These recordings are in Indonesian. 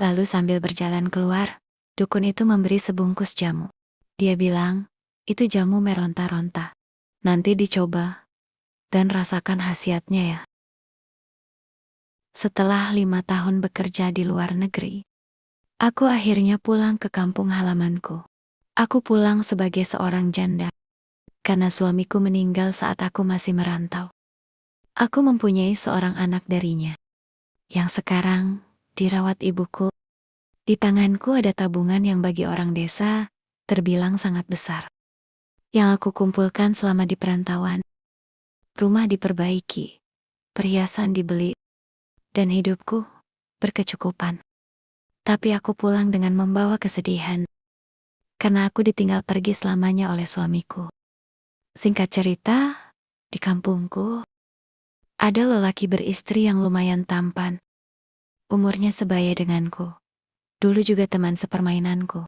Lalu sambil berjalan keluar, dukun itu memberi sebungkus jamu. Dia bilang, itu jamu meronta-ronta. Nanti dicoba dan rasakan khasiatnya ya. Setelah 5 tahun bekerja di luar negeri, aku akhirnya pulang ke kampung halamanku. Aku pulang sebagai seorang janda, karena suamiku meninggal saat aku masih merantau. Aku mempunyai seorang anak darinya, yang sekarang dirawat ibuku. Di tanganku ada tabungan yang bagi orang desa terbilang sangat besar. Yang aku kumpulkan selama di perantauan. Rumah diperbaiki, perhiasan dibeli, dan hidupku berkecukupan. Tapi aku pulang dengan membawa kesedihan, karena aku ditinggal pergi selamanya oleh suamiku. Singkat cerita, di kampungku, ada lelaki beristri yang lumayan tampan. Umurnya sebaya denganku. Dulu juga teman sepermainanku.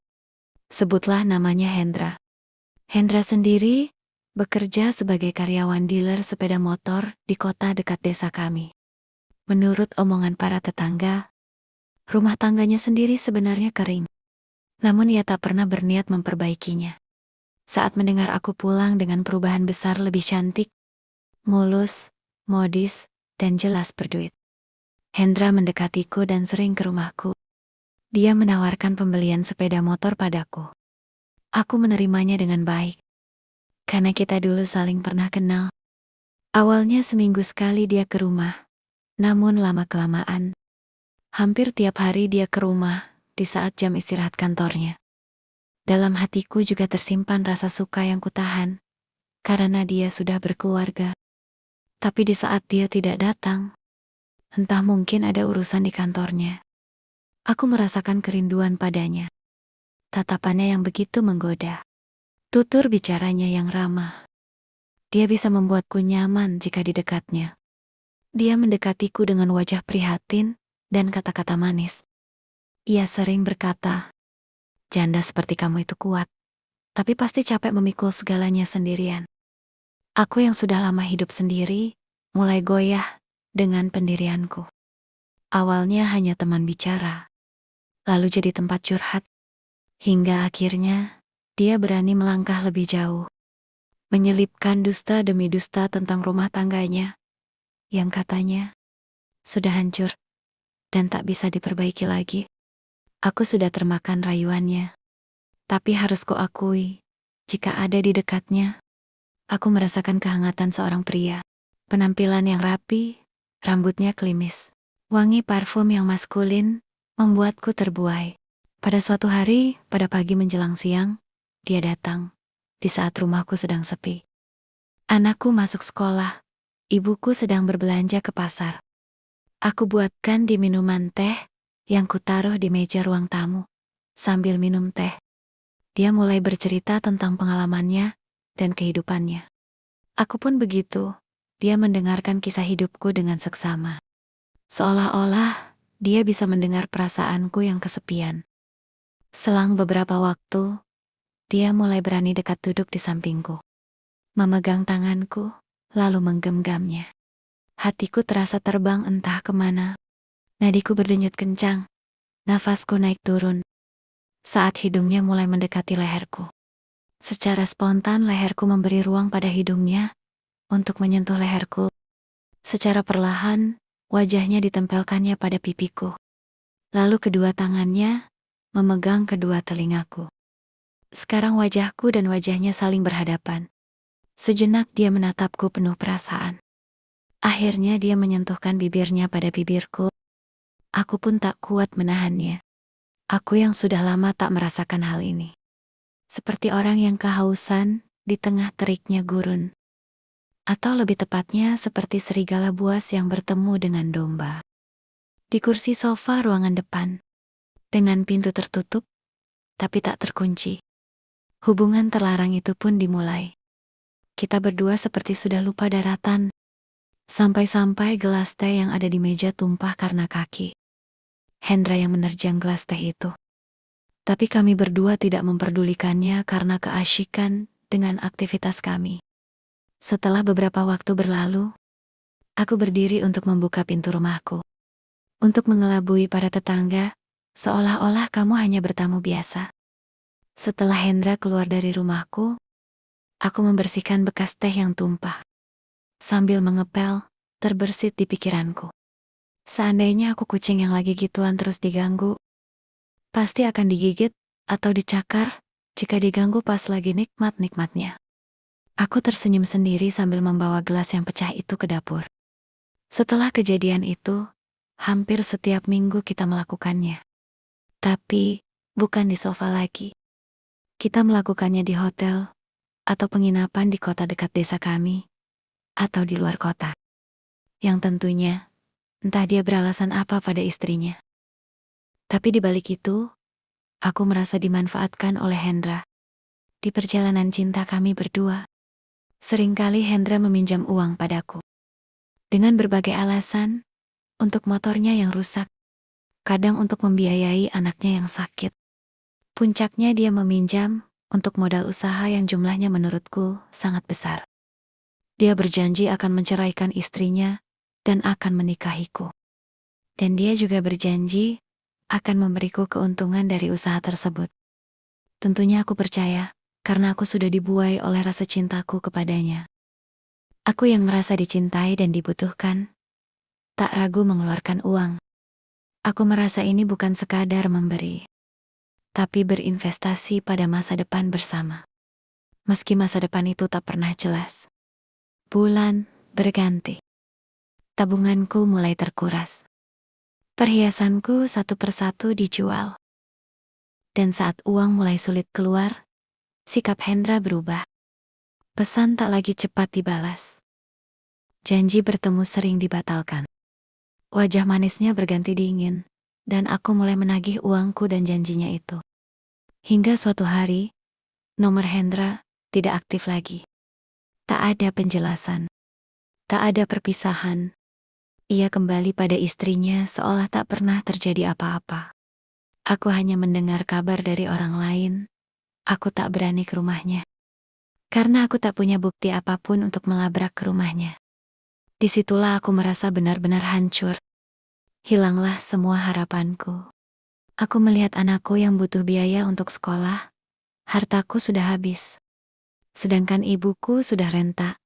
Sebutlah namanya Hendra. Hendra sendiri bekerja sebagai karyawan dealer sepeda motor di kota dekat desa kami. Menurut omongan para tetangga, rumah tangganya sendiri sebenarnya kering. Namun ia tak pernah berniat memperbaikinya. Saat mendengar aku pulang dengan perubahan besar lebih cantik, mulus, modis, dan jelas berduit, Hendra mendekatiku dan sering ke rumahku. Dia menawarkan pembelian sepeda motor padaku. Aku menerimanya dengan baik, karena kita dulu saling pernah kenal. Awalnya seminggu sekali dia ke rumah, namun lama-kelamaan, hampir tiap hari dia ke rumah di saat jam istirahat kantornya. Dalam hatiku juga tersimpan rasa suka yang kutahan, karena dia sudah berkeluarga. Tapi di saat dia tidak datang, entah mungkin ada urusan di kantornya, aku merasakan kerinduan padanya. Tatapannya yang begitu menggoda. Tutur bicaranya yang ramah. Dia bisa membuatku nyaman jika di dekatnya. Dia mendekatiku dengan wajah prihatin dan kata-kata manis. Ia sering berkata, janda seperti kamu itu kuat, tapi pasti capek memikul segalanya sendirian. Aku yang sudah lama hidup sendiri, mulai goyah dengan pendirianku. Awalnya hanya teman bicara, lalu jadi tempat curhat, hingga akhirnya dia berani melangkah lebih jauh. Menyelipkan dusta demi dusta tentang rumah tangganya, yang katanya sudah hancur dan tak bisa diperbaiki lagi. Aku sudah termakan rayuannya, tapi harus kuakui, jika ada di dekatnya, aku merasakan kehangatan seorang pria. Penampilan yang rapi, rambutnya klimis, wangi parfum yang maskulin, membuatku terbuai. Pada suatu hari, pada pagi menjelang siang, dia datang, di saat rumahku sedang sepi. Anakku masuk sekolah, ibuku sedang berbelanja ke pasar. Aku buatkan di minuman teh yang kutaruh di meja ruang tamu. Sambil minum teh, dia mulai bercerita tentang pengalamannya dan kehidupannya. Aku pun begitu, dia mendengarkan kisah hidupku dengan seksama. Seolah-olah dia bisa mendengar perasaanku yang kesepian. Selang beberapa waktu, dia mulai berani dekat duduk di sampingku. Memegang tanganku, lalu menggenggamnya. Hatiku terasa terbang entah kemana. Nadiku berdenyut kencang. Nafasku naik turun. Saat hidungnya mulai mendekati leherku. Secara spontan leherku memberi ruang pada hidungnya untuk menyentuh leherku. Secara perlahan, wajahnya ditempelkannya pada pipiku. Lalu kedua tangannya memegang kedua telingaku. Sekarang wajahku dan wajahnya saling berhadapan. Sejenak dia menatapku penuh perasaan. Akhirnya dia menyentuhkan bibirnya pada bibirku. Aku pun tak kuat menahannya. Aku yang sudah lama tak merasakan hal ini. Seperti orang yang kehausan di tengah teriknya gurun. Atau lebih tepatnya seperti serigala buas yang bertemu dengan domba. Di kursi sofa ruangan depan, dengan pintu tertutup, tapi tak terkunci. Hubungan terlarang itu pun dimulai. Kita berdua seperti sudah lupa daratan. Sampai-sampai gelas teh yang ada di meja tumpah karena kaki Hendra yang menerjang gelas teh itu. Tapi kami berdua tidak memperdulikannya karena keasyikan dengan aktivitas kami. Setelah beberapa waktu berlalu, aku berdiri untuk membuka pintu rumahku. Untuk mengelabui para tetangga, Seolah-olah kamu hanya bertamu biasa. Setelah Hendra keluar dari rumahku, aku membersihkan bekas teh yang tumpah. Sambil mengepel, terbersit di pikiranku. Seandainya aku kucing yang lagi gituan terus diganggu, pasti akan digigit atau dicakar jika diganggu pas lagi nikmat-nikmatnya. Aku tersenyum sendiri sambil membawa gelas yang pecah itu ke dapur. Setelah kejadian itu, hampir setiap minggu kita melakukannya. Tapi, bukan di sofa lagi. Kita melakukannya di hotel, atau penginapan di kota dekat desa kami, atau di luar kota. Yang tentunya, entah dia beralasan apa pada istrinya. Tapi di balik itu, aku merasa dimanfaatkan oleh Hendra. Di perjalanan cinta kami berdua, seringkali Hendra meminjam uang padaku. Dengan berbagai alasan, untuk motornya yang rusak, kadang untuk membiayai anaknya yang sakit. Puncaknya dia meminjam untuk modal usaha yang jumlahnya menurutku sangat besar. Dia berjanji akan menceraikan istrinya dan akan menikahiku. Dan dia juga berjanji akan memberiku keuntungan dari usaha tersebut. Tentunya aku percaya, karena aku sudah dibuai oleh rasa cintaku kepadanya. Aku yang merasa dicintai dan dibutuhkan, tak ragu mengeluarkan uang. Aku merasa ini bukan sekadar memberi, tapi berinvestasi pada masa depan bersama. Meski masa depan itu tak pernah jelas. Bulan berganti. Tabunganku mulai terkuras. Perhiasanku satu persatu dijual. Dan saat uang mulai sulit keluar, sikap Hendra berubah. Pesan tak lagi cepat dibalas. Janji bertemu sering dibatalkan. Wajah manisnya berganti dingin, dan aku mulai menagih uangku dan janjinya itu. Hingga suatu hari, nomor Hendra tidak aktif lagi. Tak ada penjelasan. Tak ada perpisahan. Ia kembali pada istrinya seolah tak pernah terjadi apa-apa. Aku hanya mendengar kabar dari orang lain. Aku tak berani ke rumahnya. Karena aku tak punya bukti apapun untuk melabrak ke rumahnya. Disitulah aku merasa benar-benar hancur. Hilanglah semua harapanku. Aku melihat anakku yang butuh biaya untuk sekolah. Hartaku sudah habis. Sedangkan ibuku sudah renta.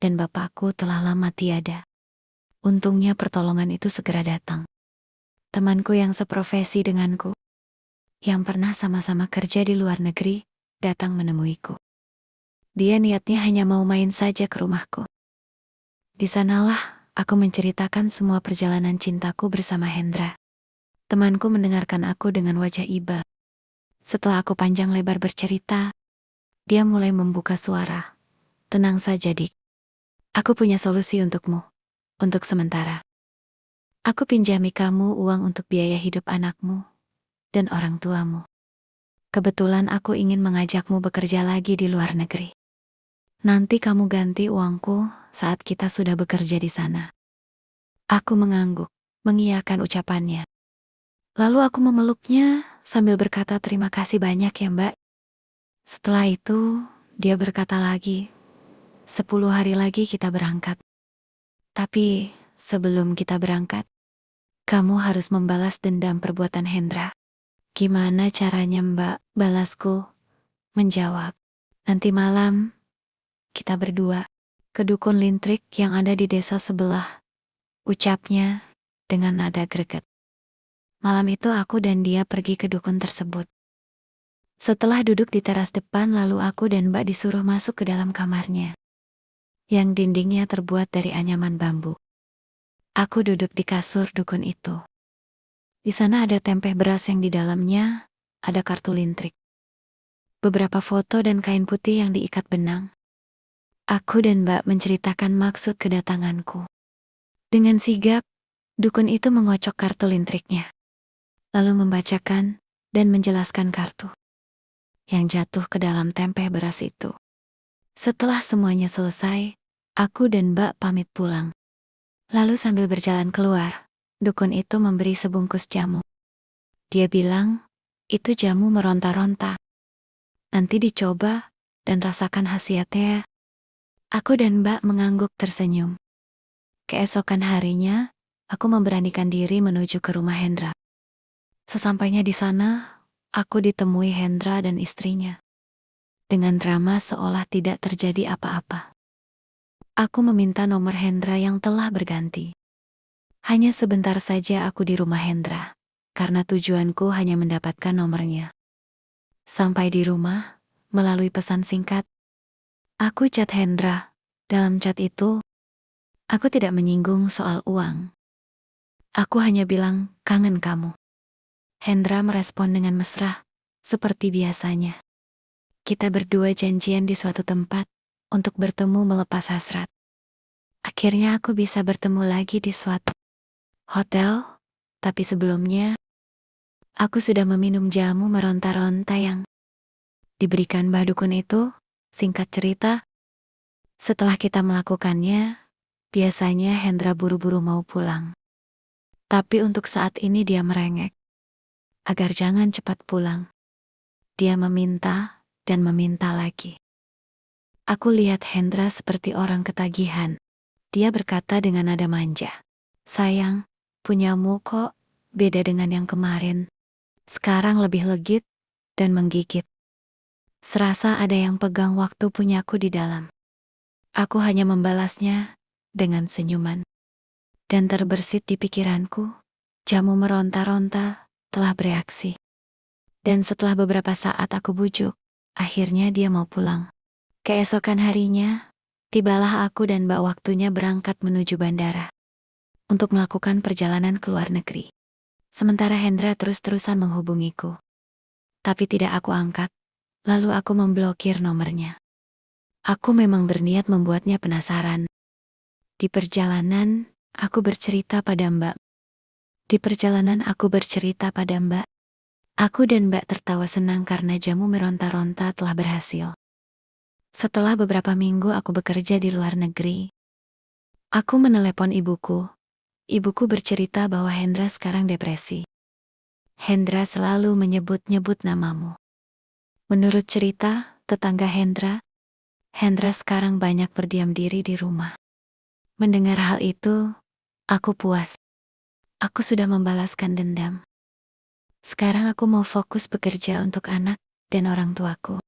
Dan bapakku telah lama tiada. Untungnya pertolongan itu segera datang. Temanku yang seprofesi denganku, yang pernah sama-sama kerja di luar negeri, datang menemuiku. Dia niatnya hanya mau main saja ke rumahku. Di sanalah aku menceritakan semua perjalanan cintaku bersama Hendra. Temanku mendengarkan aku dengan wajah iba. Setelah aku panjang lebar bercerita, dia mulai membuka suara. Tenang saja, Dik. Aku punya solusi untukmu. Untuk sementara. Aku pinjami kamu uang untuk biaya hidup anakmu dan orang tuamu. Kebetulan aku ingin mengajakmu bekerja lagi di luar negeri. Nanti kamu ganti uangku saat kita sudah bekerja di sana. Aku mengangguk, mengiyakan ucapannya. Lalu aku memeluknya sambil berkata terima kasih banyak ya Mbak. Setelah itu, dia berkata lagi, 10 hari lagi kita berangkat. Tapi sebelum kita berangkat, kamu harus membalas dendam perbuatan Hendra. Gimana caranya Mbak? Balasku. Menjawab, nanti malam kita berdua ke dukun lintrik yang ada di desa sebelah. Ucapnya dengan nada greget. Malam itu aku dan dia pergi ke dukun tersebut. Setelah duduk di teras depan lalu aku dan Mbak disuruh masuk ke dalam kamarnya. Yang dindingnya terbuat dari anyaman bambu. Aku duduk di kasur dukun itu. Di sana ada tempeh beras yang di dalamnya ada kartu lintrik. Beberapa foto dan kain putih yang diikat benang. Aku dan Mbak menceritakan maksud kedatanganku. Dengan sigap, dukun itu mengocok kartu lintriknya. Lalu membacakan dan menjelaskan kartu yang jatuh ke dalam tempeh beras itu. Setelah semuanya selesai, aku dan Mbak pamit pulang. Lalu sambil berjalan keluar, dukun itu memberi sebungkus jamu. Dia bilang, itu jamu meronta-ronta. Nanti dicoba dan rasakan khasiatnya. Aku dan Mbak mengangguk tersenyum. Keesokan harinya, aku memberanikan diri menuju ke rumah Hendra. Sesampainya di sana, aku ditemui Hendra dan istrinya. Dengan drama seolah tidak terjadi apa-apa. Aku meminta nomor Hendra yang telah berganti. Hanya sebentar saja aku di rumah Hendra, karena tujuanku hanya mendapatkan nomornya. Sampai di rumah, melalui pesan singkat, aku chat Hendra. Dalam chat itu, aku tidak menyinggung soal uang. Aku hanya bilang, kangen kamu. Hendra merespon dengan mesra, seperti biasanya. Kita berdua janjian di suatu tempat untuk bertemu melepas hasrat. Akhirnya aku bisa bertemu lagi di suatu hotel, tapi sebelumnya aku sudah meminum jamu meronta-ronta yang diberikan Mbah Dukun itu. Singkat cerita, setelah kita melakukannya, biasanya Hendra buru-buru mau pulang. Tapi untuk saat ini dia merengek, agar jangan cepat pulang. Dia meminta dan meminta lagi. Aku lihat Hendra seperti orang ketagihan. Dia berkata dengan nada manja, "Sayang, punyamu kok beda dengan yang kemarin. Sekarang lebih legit dan menggigit. Serasa ada yang pegang waktu punyaku di dalam." Aku hanya membalasnya dengan senyuman. Dan terbersit di pikiranku, jamu meronta-ronta telah bereaksi. Dan setelah beberapa saat aku bujuk, akhirnya dia mau pulang. Keesokan harinya, tibalah aku dan Mbak waktunya berangkat menuju bandara untuk melakukan perjalanan ke luar negeri. Sementara Hendra terus-terusan menghubungiku. Tapi tidak aku angkat, lalu aku memblokir nomornya. Aku memang berniat membuatnya penasaran. Di perjalanan, aku bercerita pada Mbak. Di perjalanan aku bercerita pada Mbak. Aku dan Mbak tertawa senang karena jamu meronta-ronta telah berhasil. Setelah beberapa minggu aku bekerja di luar negeri, aku menelepon ibuku. Ibuku bercerita bahwa Hendra sekarang depresi. Hendra selalu menyebut-nyebut namamu. Menurut cerita tetangga Hendra, Hendra sekarang banyak berdiam diri di rumah. Mendengar hal itu, aku puas. Aku sudah membalaskan dendam. Sekarang aku mau fokus bekerja untuk anak dan orang tuaku.